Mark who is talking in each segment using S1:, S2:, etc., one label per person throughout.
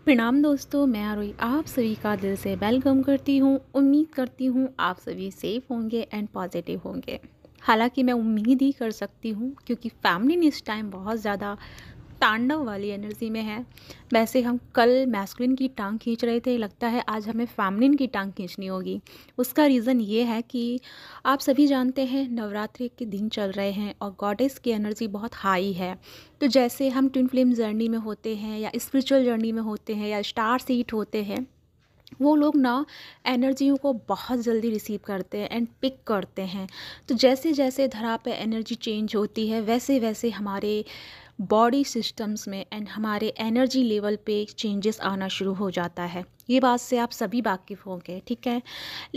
S1: प्रणाम दोस्तों, मैं आरोही आप सभी का दिल से वेलकम करती हूँ। उम्मीद करती हूँ आप सभी सेफ होंगे एंड पॉजिटिव होंगे। हालांकि मैं उम्मीद ही कर सकती हूँ क्योंकि फैमिली इस टाइम बहुत ज़्यादा तांडव वाली एनर्जी में है। वैसे हम कल मैस्कुलिन की टांग खींच रहे थे, लगता है आज हमें फैमिलिन की टांग खींचनी होगी। उसका रीज़न ये है कि आप सभी जानते हैं नवरात्रि के दिन चल रहे हैं और गॉडेस की एनर्जी बहुत हाई है। तो जैसे हम ट्विन फ्लेम जर्नी में होते हैं या स्पिरिचुअल जर्नी में होते हैं या स्टार सीट होते हैं, वो लोग ना एनर्जियों को बहुत जल्दी रिसीव करते हैं एंड पिक करते हैं। तो जैसे जैसे धरा पे एनर्जी चेंज होती है वैसे वैसे हमारे बॉडी सिस्टम्स में एंड हमारे एनर्जी लेवल पे चेंजेस आना शुरू हो जाता है। ये बात से आप सभी वाकिफ़ होंगे, ठीक है।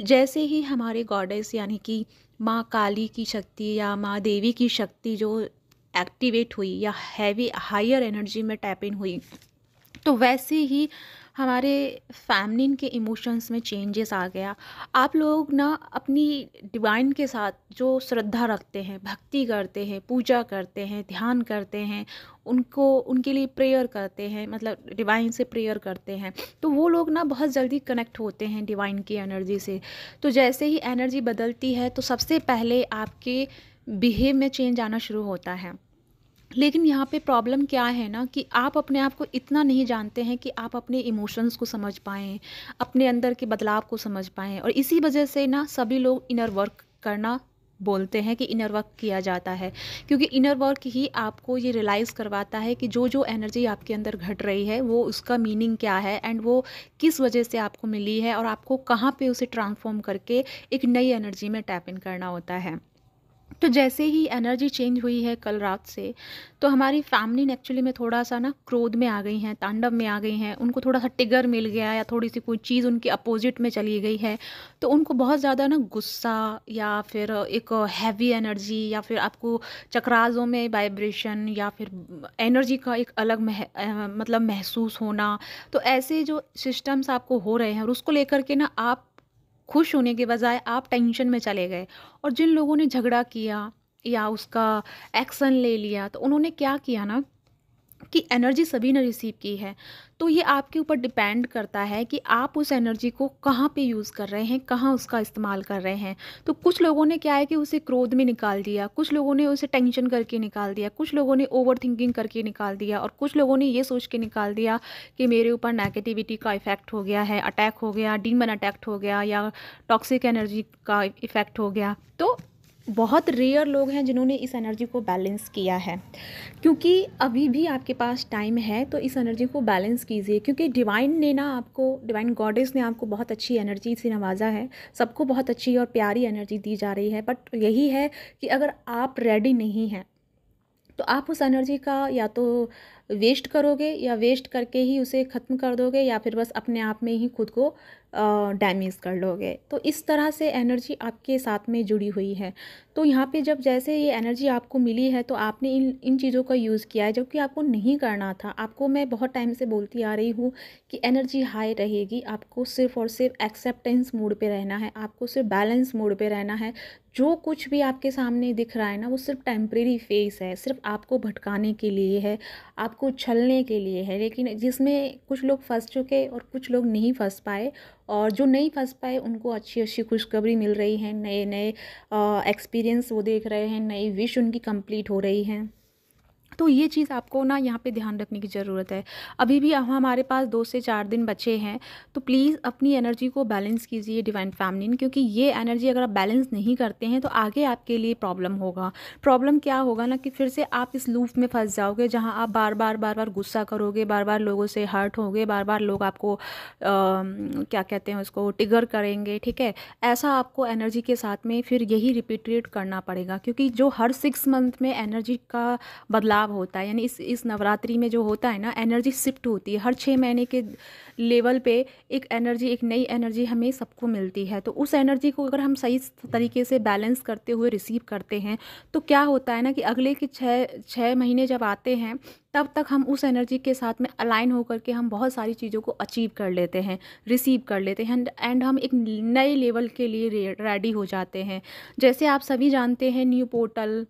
S1: जैसे ही हमारे गॉडेस यानी कि माँ काली की शक्ति या माँ देवी की शक्ति जो एक्टिवेट हुई या हैवी हायर एनर्जी में टैप इन हुई, तो वैसे ही हमारे फैमिलीन के इमोशंस में चेंजेस आ गया। आप लोग ना अपनी डिवाइन के साथ जो श्रद्धा रखते हैं, भक्ति करते हैं, पूजा करते हैं, ध्यान करते हैं, उनको उनके लिए प्रेयर करते हैं, मतलब डिवाइन से प्रेयर करते हैं, तो वो लोग ना बहुत जल्दी कनेक्ट होते हैं डिवाइन की एनर्जी से। तो जैसे ही एनर्जी बदलती है तो सबसे पहले आपके बिहेव में चेंज आना शुरू होता है। लेकिन यहाँ पे प्रॉब्लम क्या है ना कि आप अपने आप को इतना नहीं जानते हैं कि आप अपने इमोशंस को समझ पाएँ, अपने अंदर के बदलाव को समझ पाएँ, और इसी वजह से ना सभी लोग इनर वर्क करना बोलते हैं कि इनर वर्क किया जाता है। क्योंकि इनर वर्क ही आपको ये रियलाइज़ करवाता है कि जो जो एनर्जी आपके अंदर घट रही है वो उसका मीनिंग क्या है एंड वो किस वजह से आपको मिली है, और आपको कहाँ पे उसे ट्रांसफॉर्म करके एक नई एनर्जी में टैप इन करना होता है। तो जैसे ही एनर्जी चेंज हुई है कल रात से, तो हमारी फैमिली एक्चुअली में थोड़ा सा ना क्रोध में आ गई हैं, तांडव में आ गई हैं। उनको थोड़ा सा टिगर मिल गया या थोड़ी सी कोई चीज़ उनके अपोजिट में चली गई है, तो उनको बहुत ज़्यादा ना गुस्सा या फिर एक हैवी एनर्जी या फिर आपको चक्राजों में वाइब्रेशन या फिर एनर्जी का एक अलग मतलब महसूस होना। तो ऐसे जो सिस्टम्स आपको हो रहे हैं और उसको लेकर के ना आप खुश होने के बजाय आप टेंशन में चले गए। और जिन लोगों ने झगड़ा किया या उसका एक्शन ले लिया, तो उन्होंने क्या किया ना कि एनर्जी सभी ने रिसीव की है। तो ये आपके ऊपर डिपेंड करता है कि आप उस एनर्जी को कहाँ पे यूज़ कर रहे हैं, कहाँ उसका इस्तेमाल कर रहे हैं। तो कुछ लोगों ने क्या है कि उसे क्रोध में निकाल दिया, कुछ लोगों ने उसे टेंशन करके निकाल दिया, कुछ लोगों ने ओवर थिंकिंग करके निकाल दिया, और कुछ लोगों ने ये सोच के निकाल दिया कि मेरे ऊपर नेगेटिविटी का इफ़ेक्ट हो गया है, अटैक हो गया, डीमन अटैक हो गया या टॉक्सिक एनर्जी का इफ़ेक्ट हो गया। तो बहुत रेयर लोग हैं जिन्होंने इस एनर्जी को बैलेंस किया है। क्योंकि अभी भी आपके पास टाइम है तो इस एनर्जी को बैलेंस कीजिए, क्योंकि डिवाइन ने ना आपको, डिवाइन गॉडेस ने आपको बहुत अच्छी एनर्जी से नवाजा है। सबको बहुत अच्छी और प्यारी एनर्जी दी जा रही है, बट यही है कि अगर आप रेडी नहीं हैं तो आप उस एनर्जी का या तो वेस्ट करोगे या वेस्ट करके ही उसे ख़त्म कर दोगे, या फिर बस अपने आप में ही खुद को डैमेज कर लोगे। तो इस तरह से एनर्जी आपके साथ में जुड़ी हुई है। तो यहाँ पे जब जैसे ये एनर्जी आपको मिली है तो आपने इन इन चीज़ों का यूज़ किया है, जबकि आपको नहीं करना था। आपको मैं बहुत टाइम से बोलती आ रही हूँ कि एनर्जी हाई रहेगी, आपको सिर्फ़ और सिर्फ एक्सेप्टेंस मोड पे रहना है, आपको सिर्फ बैलेंस मोड पे रहना है। जो कुछ भी आपके सामने दिख रहा है ना वो सिर्फ टेम्परेरी फेस है, सिर्फ आपको भटकाने के लिए है, आपको छलने के लिए है। लेकिन जिसमें कुछ लोग फंस चुके और कुछ लोग नहीं फंस पाए, और जो नहीं फंस पाए उनको अच्छी अच्छी खुशखबरी मिल रही है, नए नए एक्सपीरियंस वो देख रहे हैं, नई विश उनकी कंप्लीट हो रही हैं। तो ये चीज़ आपको ना यहाँ पे ध्यान रखने की ज़रूरत है। अभी भी हमारे पास 2 से 4 दिन बचे हैं, तो प्लीज़ अपनी एनर्जी को बैलेंस कीजिए डिवाइन फेमिनिन, क्योंकि ये एनर्जी अगर आप बैलेंस नहीं करते हैं तो आगे आपके लिए प्रॉब्लम होगा। प्रॉब्लम क्या होगा ना कि फिर से आप इस लूप में फंस जाओगे जहाँ आप बार बार गुस्सा करोगे, बार बार लोगों से हर्ट होगे, बार बार लोग आपको क्या कहते हैं उसको ट्रिगर करेंगे, ठीक है। ऐसा आपको एनर्जी के साथ में फिर यही रिपीटेट करना पड़ेगा, क्योंकि जो हर 6 मंथ में एनर्जी का बदलाव होता है, यानी इस नवरात्रि में जो होता है ना एनर्जी शिफ्ट होती है। हर 6 महीने के लेवल पे एक एनर्जी, एक नई एनर्जी हमें सबको मिलती है। तो उस एनर्जी को अगर हम सही तरीके से बैलेंस करते हुए रिसीव करते हैं तो क्या होता है ना कि अगले के 6 महीने जब आते हैं तब तक हम उस एनर्जी के साथ में अलाइन होकर के हम बहुत सारी चीज़ों को अचीव कर लेते हैं, रिसीव कर लेते हैं, एंड हम एक नए लेवल के लिए रेडी हो जाते हैं। जैसे आप सभी जानते हैं न्यू पोर्टल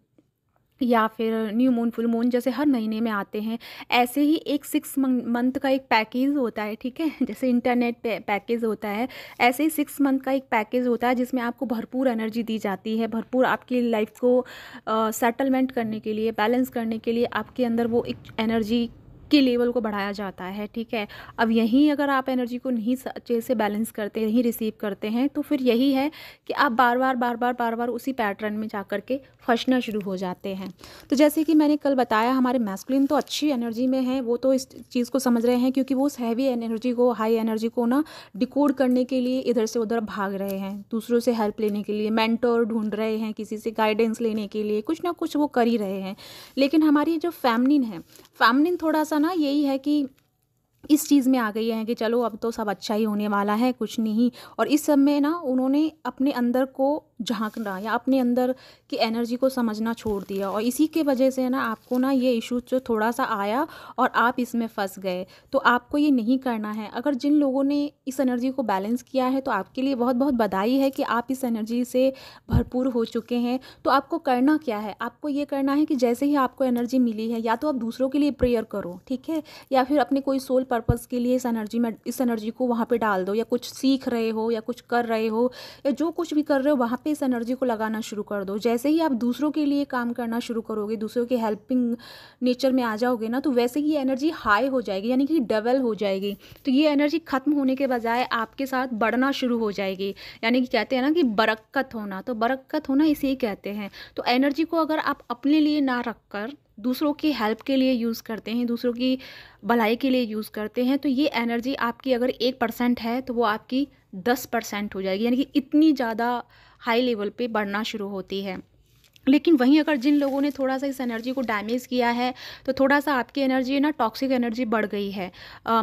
S1: या फिर न्यू मून, फुल मून जैसे हर महीने में आते हैं। ऐसे ही एक 6 मंथ का एक पैकेज होता है, ठीक है। जैसे इंटरनेट पे पैकेज होता है, ऐसे ही 6 मंथ का एक पैकेज होता है जिसमें आपको भरपूर एनर्जी दी जाती है, भरपूर आपकी लाइफ को सेटलमेंट करने के लिए, बैलेंस करने के लिए आपके अंदर वो एक एनर्जी के लेवल को बढ़ाया जाता है, ठीक है। अब यहीं अगर आप एनर्जी को नहीं अच्छे से बैलेंस करते, नहीं रिसीव करते हैं, तो फिर यही है कि आप बार बार उसी पैटर्न में जा कर के फंसना शुरू हो जाते हैं। तो जैसे कि मैंने कल बताया, हमारे मैस्कुलिन तो अच्छी एनर्जी में है, वो तो इस चीज़ को समझ रहे हैं, क्योंकि वो उस हैवी एनर्जी को, हाई एनर्जी को ना डिकोड करने के लिए इधर से उधर भाग रहे हैं, दूसरों से हेल्प लेने के लिए, मेंटोर ढूंढ रहे हैं, किसी से गाइडेंस लेने के लिए, कुछ ना कुछ वो कर ही रहे हैं। लेकिन हमारी जो फेमिनिन है, फेमिनिन थोड़ा सा ना यही है कि इस चीज़ में आ गई है कि चलो अब तो सब अच्छा ही होने वाला है, कुछ नहीं। और इस सब में ना उन्होंने अपने अंदर को झांकना या अपने अंदर की एनर्जी को समझना छोड़ दिया, और इसी के वजह से ना आपको ना ये इशू जो थोड़ा सा आया और आप इसमें फंस गए। तो आपको ये नहीं करना है। अगर जिन लोगों ने इस एनर्जी को बैलेंस किया है तो आपके लिए बहुत बहुत बधाई है कि आप इस एनर्जी से भरपूर हो चुके हैं। तो आपको करना क्या है, आपको ये करना है कि जैसे ही आपको एनर्जी मिली है, या तो आप दूसरों के लिए प्रेयर करो, ठीक है, या फिर अपने कोई सोल पर्पस के लिए इस एनर्जी को वहाँ पे डाल दो, या कुछ सीख रहे हो या कुछ कर रहे हो या जो कुछ भी कर रहे हो वहाँ पे इस एनर्जी को लगाना शुरू कर दो। जैसे ही आप दूसरों के लिए काम करना शुरू करोगे, दूसरों के हेल्पिंग नेचर में आ जाओगे ना, तो वैसे ही एनर्जी हाई हो जाएगी, यानी कि डबल हो जाएगी। तो ये एनर्जी खत्म होने के बजाय आपके साथ बढ़ना शुरू हो जाएगी। यानी कि कहते हैं ना कि बरक्कत होना, तो बरक्कत होना इसे ही कहते हैं। तो एनर्जी को अगर आप अपने लिए ना रख कर दूसरों की हेल्प के लिए यूज़ करते हैं, दूसरों की भलाई के लिए यूज़ करते हैं, तो ये एनर्जी आपकी अगर 1% है तो वो आपकी 10% हो जाएगी, यानी कि इतनी ज़्यादा हाई लेवल पे बढ़ना शुरू होती है। लेकिन वहीं अगर जिन लोगों ने थोड़ा सा इस एनर्जी को डैमेज किया है, तो थोड़ा सा आपकी एनर्जी ना टॉक्सिक एनर्जी बढ़ गई है।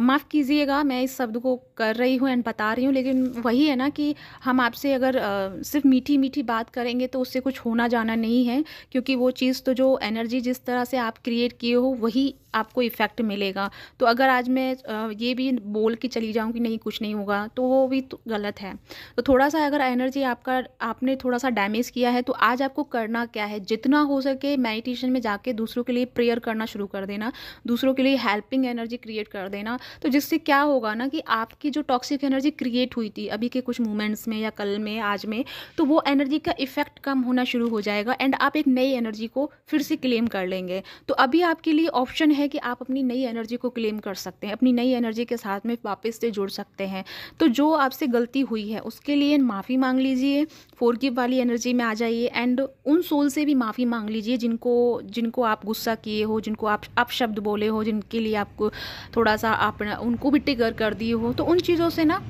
S1: माफ़ कीजिएगा मैं इस शब्द को कर रही हूँ एंड बता रही हूँ, लेकिन वही है ना कि हम आपसे अगर सिर्फ मीठी मीठी बात करेंगे तो उससे कुछ होना जाना नहीं है, क्योंकि वो चीज़ तो जो एनर्जी जिस तरह से आप क्रिएट किए हो वही आपको इफ़ेक्ट मिलेगा। तो अगर आज मैं ये भी बोल के चली जाऊँ कि नहीं कुछ नहीं होगा, तो वो भी तो गलत है। तो थोड़ा सा अगर एनर्जी आपने थोड़ा सा डैमेज किया है, तो आज आपको करना क्या है, जितना हो सके मेडिटेशन में जाके दूसरों के लिए प्रेयर करना शुरू कर देना, दूसरों के लिए हेल्पिंग एनर्जी क्रिएट कर देना। तो जिससे क्या होगा ना कि आपकी जो टॉक्सिक एनर्जी क्रिएट हुई थी अभी के कुछ मोमेंट्स में या कल में, आज में, तो वो एनर्जी का इफेक्ट कम होना शुरू हो जाएगा एंड आप एक नई एनर्जी को फिर से क्लेम कर लेंगे। तो अभी आपके लिए ऑप्शन है कि आप अपनी नई एनर्जी को क्लेम कर सकते हैं, अपनी नई एनर्जी के साथ में वापस से जुड़ सकते हैं। तो जो आपसे गलती हुई है उसके लिए माफ़ी मांग लीजिए, फॉरगिव वाली एनर्जी में आ जाइए एंड उन सोल से भी माफ़ी मांग लीजिए जिनको आप गुस्सा किए हो, जिनको आप शब्द बोले हो, जिनके लिए आपको थोड़ा सा आप उनको भी ट्रिगर कर दिए हो। तो उन चीज़ों से ना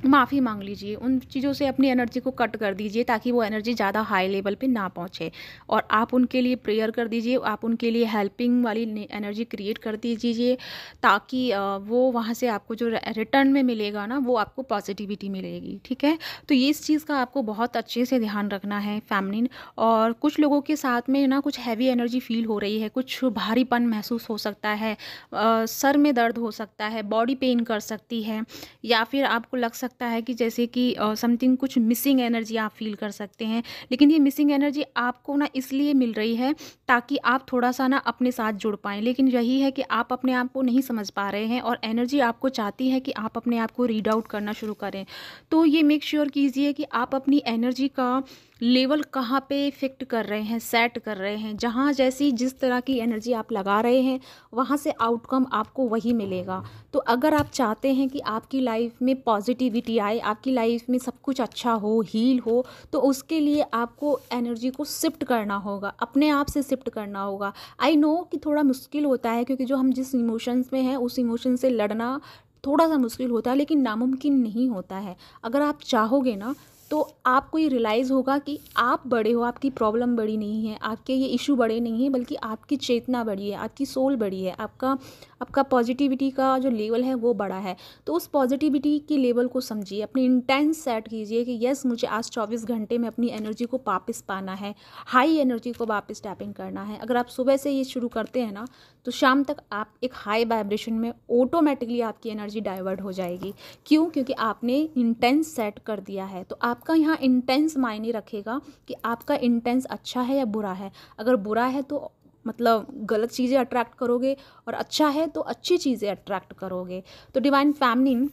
S1: माफ़ी मांग लीजिए, उन चीज़ों से अपनी एनर्जी को कट कर दीजिए ताकि वो एनर्जी ज़्यादा हाई लेवल पे ना पहुँचे। और आप उनके लिए प्रेयर कर दीजिए, आप उनके लिए हेल्पिंग वाली एनर्जी क्रिएट कर दीजिए, ताकि वो वहाँ से आपको जो रिटर्न में मिलेगा ना, वो आपको पॉजिटिविटी मिलेगी, ठीक है। तो ये इस चीज़ का आपको बहुत अच्छे से ध्यान रखना है फेमिनिन। और कुछ लोगों के साथ में ना कुछ हैवी एनर्जी फील हो रही है, कुछ भारीपन महसूस हो सकता है, सर में दर्द हो सकता है, बॉडी पेन कर सकती है, या फिर आपको लग सकता है कि जैसे कि समथिंग कुछ मिसिंग एनर्जी आप फील कर सकते हैं। लेकिन ये मिसिंग एनर्जी आपको ना इसलिए मिल रही है ताकि आप थोड़ा सा ना अपने साथ जुड़ पाएँ। लेकिन यही है कि आप अपने आप को नहीं समझ पा रहे हैं और एनर्जी आपको चाहती है कि आप अपने आप को रीड आउट करना शुरू करें। तो ये मेक श्योर कीजिए कि आप अपनी एनर्जी का लेवल कहाँ पे फिक्ट कर रहे हैं, सेट कर रहे हैं। जहाँ जैसी जिस तरह की एनर्जी आप लगा रहे हैं वहाँ से आउटकम आपको वही मिलेगा। तो अगर आप चाहते हैं कि आपकी लाइफ में पॉजिटिविटी आए, आपकी लाइफ में सब कुछ अच्छा हो, हील हो, तो उसके लिए आपको एनर्जी को शिफ्ट करना होगा, अपने आप से शिफ्ट करना होगा। आई नो कि थोड़ा मुश्किल होता है, क्योंकि जो हम जिस इमोशंस में हैं उस इमोशन से लड़ना थोड़ा सा मुश्किल होता है, लेकिन नामुमकिन नहीं होता है। अगर आप चाहोगे ना तो आपको ये रियलाइज़ होगा कि आप बड़े हो, आपकी प्रॉब्लम बड़ी नहीं है, आपके ये इशू बड़े नहीं हैं, बल्कि आपकी चेतना बड़ी है, आपकी सोल बड़ी है, आपका पॉजिटिविटी का जो लेवल है वो बड़ा है। तो उस पॉजिटिविटी की लेवल को समझिए, अपनी इंटेंस सेट कीजिए कि यस मुझे आज 24 घंटे में अपनी एनर्जी को वापस पाना है, हाई एनर्जी को वापस टैपिंग करना है। अगर आप सुबह से ये शुरू करते हैं ना, तो शाम तक आप एक हाई वाइब्रेशन में ऑटोमेटिकली आपकी एनर्जी डाइवर्ट हो जाएगी। क्यों? क्योंकि आपने इंटेंस सेट कर दिया है। तो आपका यहाँ इंटेंस मायने रखेगा कि आपका इंटेंस अच्छा है या बुरा है। अगर बुरा है तो मतलब गलत चीज़ें अट्रैक्ट करोगे, और अच्छा है तो अच्छी चीज़ें अट्रैक्ट करोगे। तो डिवाइन फैमिली,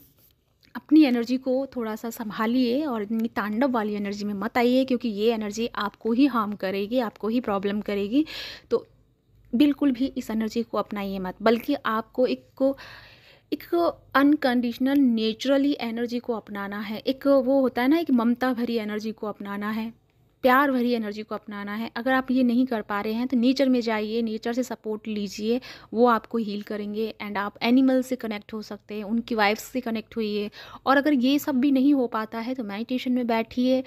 S1: अपनी एनर्जी को थोड़ा सा संभालिए और इतनी तांडव वाली एनर्जी में मत आइए, क्योंकि ये एनर्जी आपको ही हार्म करेगी, आपको ही प्रॉब्लम करेगी। तो बिल्कुल भी इस एनर्जी को अपनाइए मत, बल्कि आपको एक अनकंडीशनल नेचुरली एनर्जी को अपनाना है। एक वो होता है ना, एक ममता भरी एनर्जी को अपनाना है, प्यार भरी एनर्जी को अपनाना है। अगर आप ये नहीं कर पा रहे हैं तो नेचर में जाइए, नेचर से सपोर्ट लीजिए, वो आपको हील करेंगे। एंड आप एनिमल से कनेक्ट हो सकते हैं, उनकी वाइफ्स से कनेक्ट होइए। और अगर ये सब भी नहीं हो पाता है तो मेडिटेशन में बैठिए,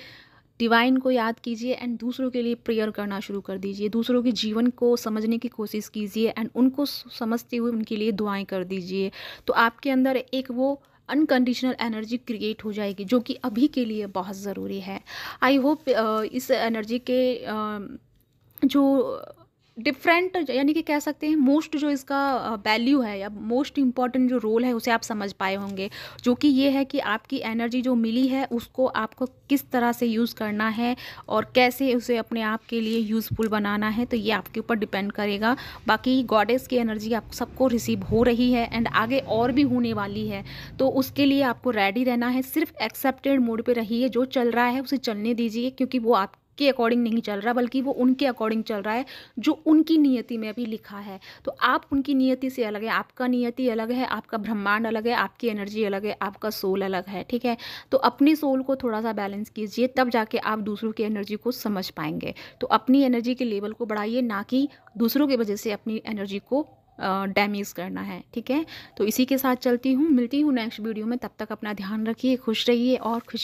S1: डिवाइन को याद कीजिए एंड दूसरों के लिए प्रेयर करना शुरू कर दीजिए। दूसरों के जीवन को समझने की कोशिश कीजिए एंड उनको समझते हुए उनके लिए दुआएं कर दीजिए। तो आपके अंदर एक वो अनकंडीशनल एनर्जी क्रिएट हो जाएगी, जो कि अभी के लिए बहुत ज़रूरी है। आई होप इस एनर्जी के जो डिफरेंट, यानी कि कह सकते हैं मोस्ट, जो इसका वैल्यू है या मोस्ट इम्पॉर्टेंट जो रोल है उसे आप समझ पाए होंगे, जो कि ये है कि आपकी एनर्जी जो मिली है उसको आपको किस तरह से यूज़ करना है और कैसे उसे अपने आप के लिए यूज़फुल बनाना है। तो ये आपके ऊपर डिपेंड करेगा। बाकी गॉडेस की एनर्जी आप सबको रिसीव हो रही है एंड आगे और भी होने वाली है, तो उसके लिए आपको रेडी रहना है। सिर्फ एक्सेप्टेड मोड पे रहिए, जो चल रहा है उसे चलने दीजिए, क्योंकि वो आप के अकॉर्डिंग नहीं चल रहा, बल्कि वो उनके अकॉर्डिंग चल रहा है जो उनकी नियति में अभी लिखा है। तो आप उनकी नियति से अलग है, आपका नियति अलग है, आपका ब्रह्मांड अलग है, आपकी एनर्जी अलग है, आपका सोल अलग है, ठीक है। तो अपने सोल को थोड़ा सा बैलेंस कीजिए, तब जाके आप दूसरों की एनर्जी को समझ पाएंगे। तो अपनी एनर्जी के लेवल को बढ़ाइए, ना कि दूसरों की वजह से अपनी एनर्जी को डैमेज करना है, ठीक है। तो इसी के साथ चलती हूँ, मिलती हूँ नेक्स्ट वीडियो में। तब तक अपना ध्यान रखिए, खुश रहिए और खुश